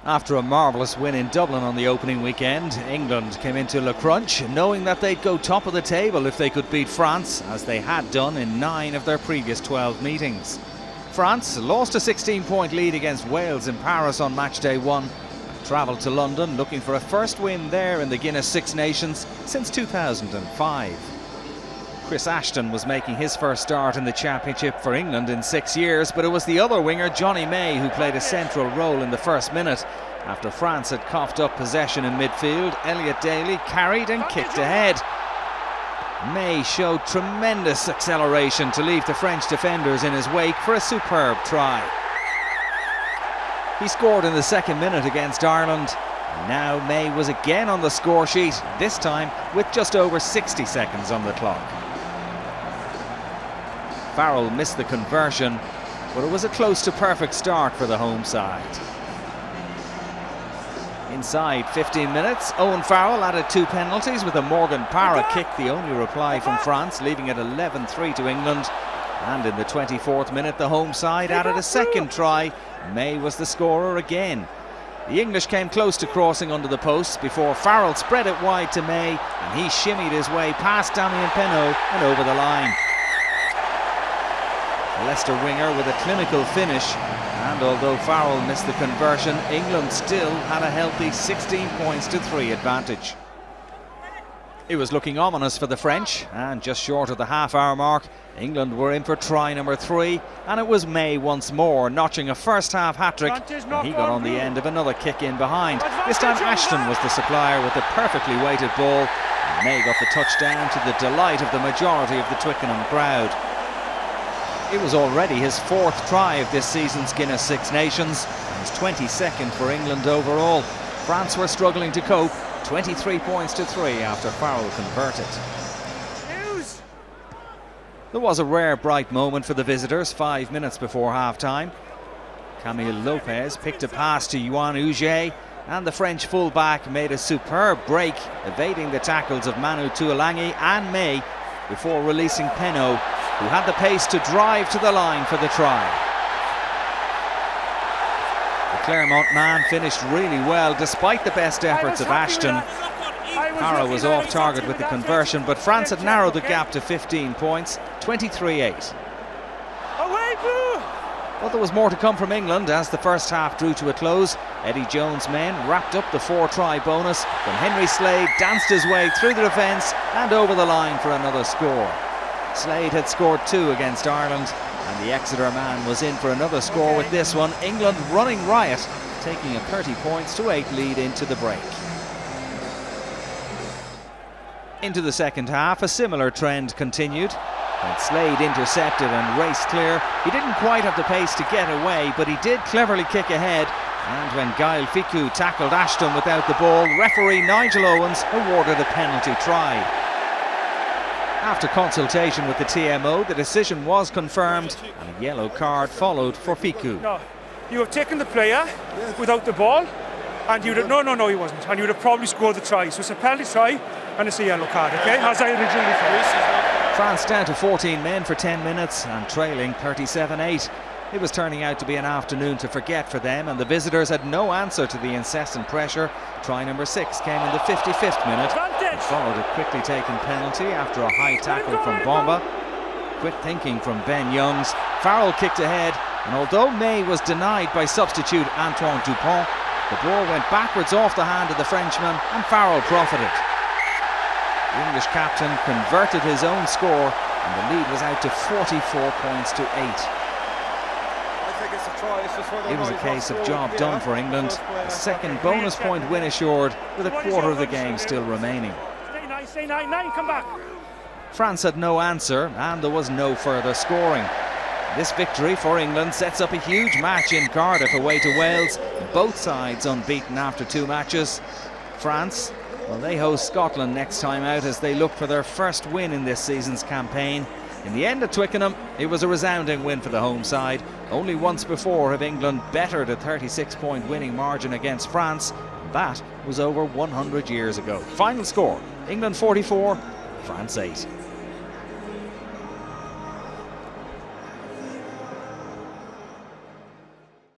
After a marvellous win in Dublin on the opening weekend, England came into Le Crunch knowing that they'd go top of the table if they could beat France, as they had done in 9 of their previous 12 meetings. France lost a 16-point lead against Wales in Paris on match day 1 and travelled to London looking for a first win there in the Guinness Six Nations since 2005. Ashton was making his first start in the championship for England in 6 years, but it was the other winger, Jonny who played a central role in the first minute. After France had coughed up possession in midfield, Elliot Daly carried and kicked ahead. May showed tremendous acceleration to leave the French defenders in his wake for a superb try. He scored in the second minute against Ireland. Now May was again on the score sheet, this time with just over 60 seconds on the clock. Farrell missed the conversion, but it was a close to perfect start for the home side. Inside 15 minutes, Owen Farrell added 2 penalties with a Morgan Parra kick, the only reply from France, leaving it 11-3 to England. And in the 24th minute, the home side added a second try. May was the scorer again. The English came close to crossing under the posts before Farrell spread it wide to May, and he shimmied his way past Damian Penaud and over the line. A Leicester winger with a clinical finish, and although Farrell missed the conversion, England still had a healthy 16 points to 3 advantage. It was looking ominous for the French, and just short of the half-hour mark, England were in for try number 3, and it was May once more, notching a first-half hat-trick, and he got on the end of another kick in behind. This time Ashton was the supplier with the perfectly weighted ball, and May got the touchdown to the delight of the majority of the Twickenham crowd. It was already his 4th try of this season's Guinness Six Nations, and his 22nd for England overall. France were struggling to cope, 23 points to 3 after Farrell converted. Hughes. There was a rare bright moment for the visitors 5 minutes before half-time. Camille Lopez picked a pass to Yoann Huget, and the French full-back made a superb break, evading the tackles of Manu Tuilagi and May before releasing Penaud, who had the pace to drive to the line for the try. The Claremont man finished really well despite the best efforts of Ashton. Parra was off target with the conversion, but France had narrowed the gap to 15 points, 23-8. But there was more to come from England as the first half drew to a close. Eddie Jones' men wrapped up the 4-try bonus when Henry Slade danced his way through the defence and over the line for another score. Slade had scored 2 against Ireland, and the Exeter man was in for another score with this one. England running riot, taking a 30 points to 8 lead into the break. Into the second half, a similar trend continued. When Slade intercepted and raced clear, he didn't quite have the pace to get away, but he did cleverly kick ahead. And when Gaël Fickou tackled Ashton without the ball, referee Nigel Owens awarded a penalty try. After consultation with the TMO, the decision was confirmed and a yellow card followed for Fickou. No, you have taken the player without the ball, and you'd have, no, he wasn't, and you'd have probably scored the try. So it's a penalty try and it's a yellow card, okay? As I originally thought. France down to 14 men for 10 minutes and trailing 37-8. It was turning out to be an afternoon to forget for them, and the visitors had no answer to the incessant pressure. Try number 6 came in the 55th minute and followed a quickly taken penalty after a high tackle from Bomba. Quick thinking from Ben Youngs. Farrell kicked ahead, and although May was denied by substitute Antoine Dupont, the ball went backwards off the hand of the Frenchman and Farrell profited. The English captain converted his own score, and the lead was out to 44 points to 8. It was a case of job done for England. A second bonus point win assured, with a quarter of the game still remaining. Stay nine, come back. France had no answer, and there was no further scoring. This victory for England sets up a huge match in Cardiff away to Wales, both sides unbeaten after 2 matches. France, well, they host Scotland next time out as they look for their first win in this season's campaign. In the end at Twickenham, it was a resounding win for the home side. Only once before have England bettered a 36-point winning margin against France. That was over 100 years ago. Final score, England 44, France 8.